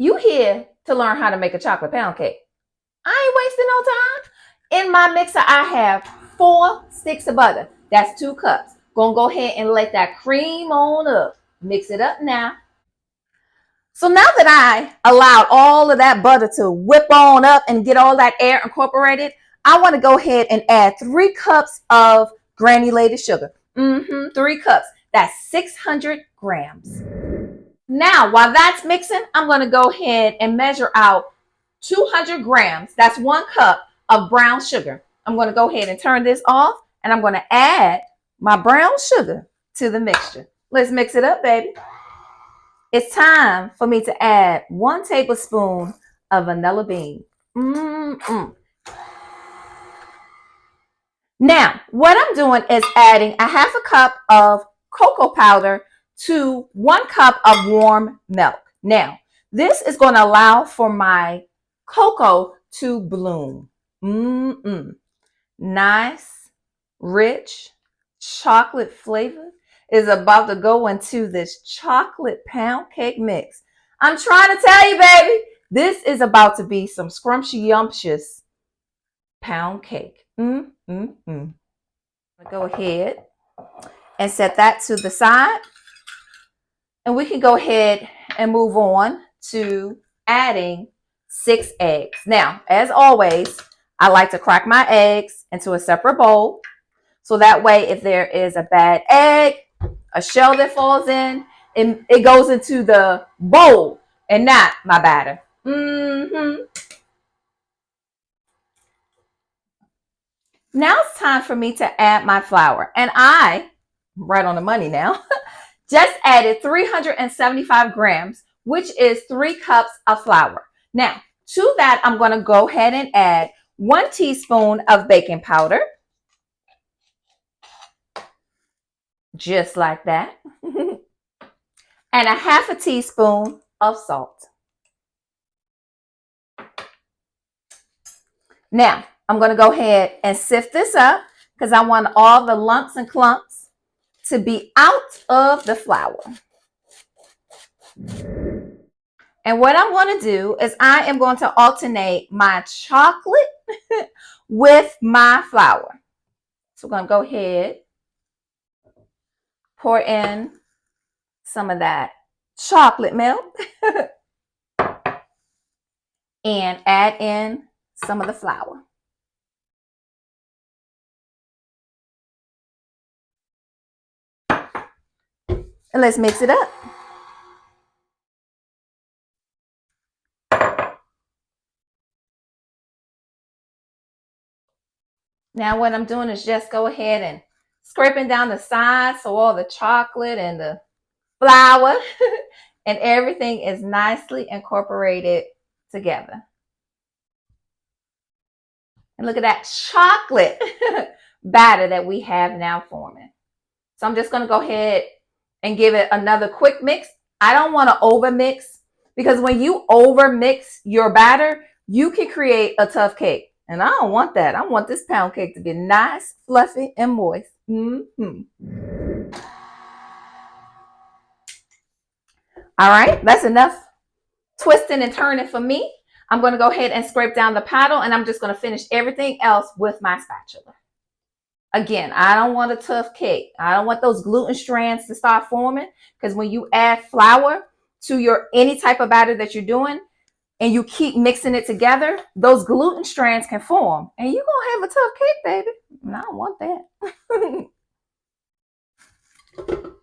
You here to learn how to make a chocolate pound cake. I ain't wasting no time. In my mixer, I have 4 sticks of butter. That's 2 cups. Gonna go ahead and let that cream on up. Mix it up now. So now that I allowed all of that butter to whip on up and get all that air incorporated, I want to go ahead and add 3 cups of granulated sugar. 3 cups. That's 600 grams. Now, while that's mixing, I'm going to go ahead and measure out 200 grams. That's 1 cup of brown sugar. I'm going to go ahead and turn this off, and I'm going to add my brown sugar to the mixture. Let's mix it up, baby. It's time for me to add 1 tablespoon of vanilla bean. Now, what I'm doing is adding a 1/2 cup of cocoa powder to 1 cup of warm milk. Now, this is going to allow for my cocoa to bloom. Nice, rich, chocolate flavor is about to go into this chocolate pound cake mix. I'm trying to tell you, baby, this is about to be some scrumptious pound cake. Go ahead and set that to the side. And we can go ahead and move on to adding 6 eggs. Now, as always, I like to crack my eggs into a separate bowl. So that way, if there is a bad egg, a shell that falls in, and it goes into the bowl and not my batter. Now it's time for me to add my flour. And I, right on the money now, just added 375 grams, which is 3 cups of flour. Now, to that, I'm going to go ahead and add 1 teaspoon of baking powder. Just like that. And a 1/2 teaspoon of salt. Now, I'm going to go ahead and sift this up because I want all the lumps and clumps to be out of the flour. And what I'm going to do is I am going to alternate my chocolate with my flour. So we're going to go ahead, pour in some of that chocolate milk and add in some of the flour. And let's mix it up. Now what I'm doing is just go ahead and scraping down the sides so all the chocolate and the flour and everything is nicely incorporated together. And look at that chocolate batter that we have now forming. So I'm just going to go ahead and give it another quick mix. I don't want to over mix because when you over mix your batter, you can create a tough cake. And I don't want that. I want this pound cake to be nice, fluffy, and moist. All right, that's enough twisting and turning for me. I'm going to go ahead and scrape down the paddle, and I'm just going to finish everything else with my spatula. Again, I don't want a tough cake. I don't want those gluten strands to start forming because when you add flour to your any type of batter that you're doing and you keep mixing it together, those gluten strands can form and you're going to have a tough cake, baby. And I don't want that. Okay.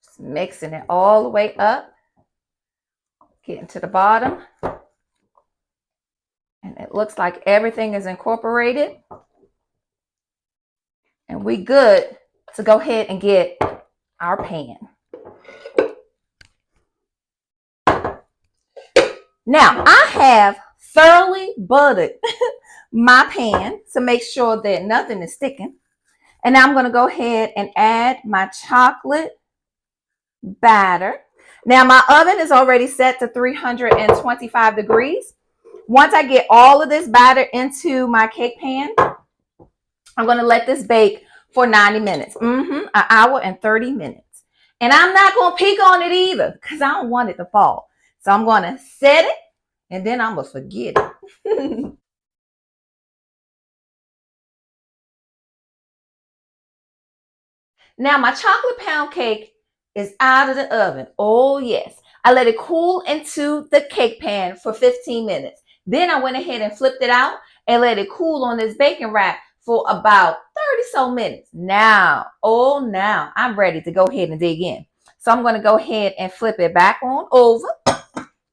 Just mixing it all the way up. Getting to the bottom. And it looks like everything is incorporated. And we good to go ahead and get our pan. Now, I have thoroughly buttered my pan to make sure that nothing is sticking. And now I'm going to go ahead and add my chocolate batter. Now, my oven is already set to 325 degrees. Once I get all of this batter into my cake pan, I'm going to let this bake for 90 minutes. An hour and 30 minutes. And I'm not going to peek on it either because I don't want it to fall. So I'm going to set it and then I'm going to forget it. Now my chocolate pound cake is out of the oven. Oh yes. I let it cool into the cake pan for 15 minutes. Then I went ahead and flipped it out and let it cool on this baking rack for about 30 so minutes. Now I'm ready to go ahead and dig in. So I'm going to go ahead and flip it back on over.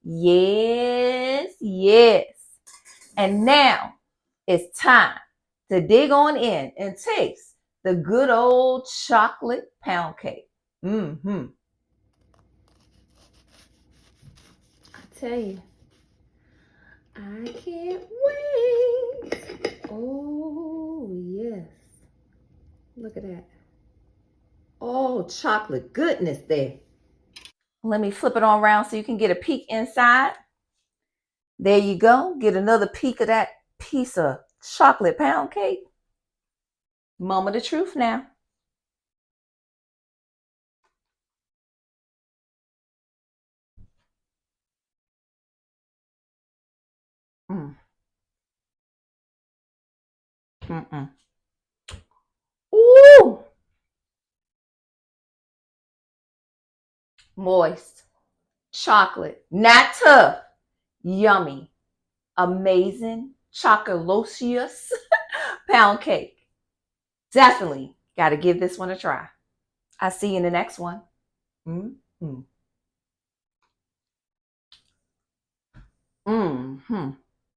Yes. And now it's time to dig on in and taste the good old chocolate pound cake. I tell you, I can't wait. Oh, yes. Look at that. Oh, chocolate goodness there. Let me flip it on around so you can get a peek inside. There you go. Get another peek of that piece of chocolate pound cake. Moment of truth now. Mm. Mm-mm. Ooh, moist, chocolate, not tough, yummy, amazing, chocolocious pound cake. Definitely got to give this one a try. I'll see you in the next one. Mm-hmm. Mm-hmm.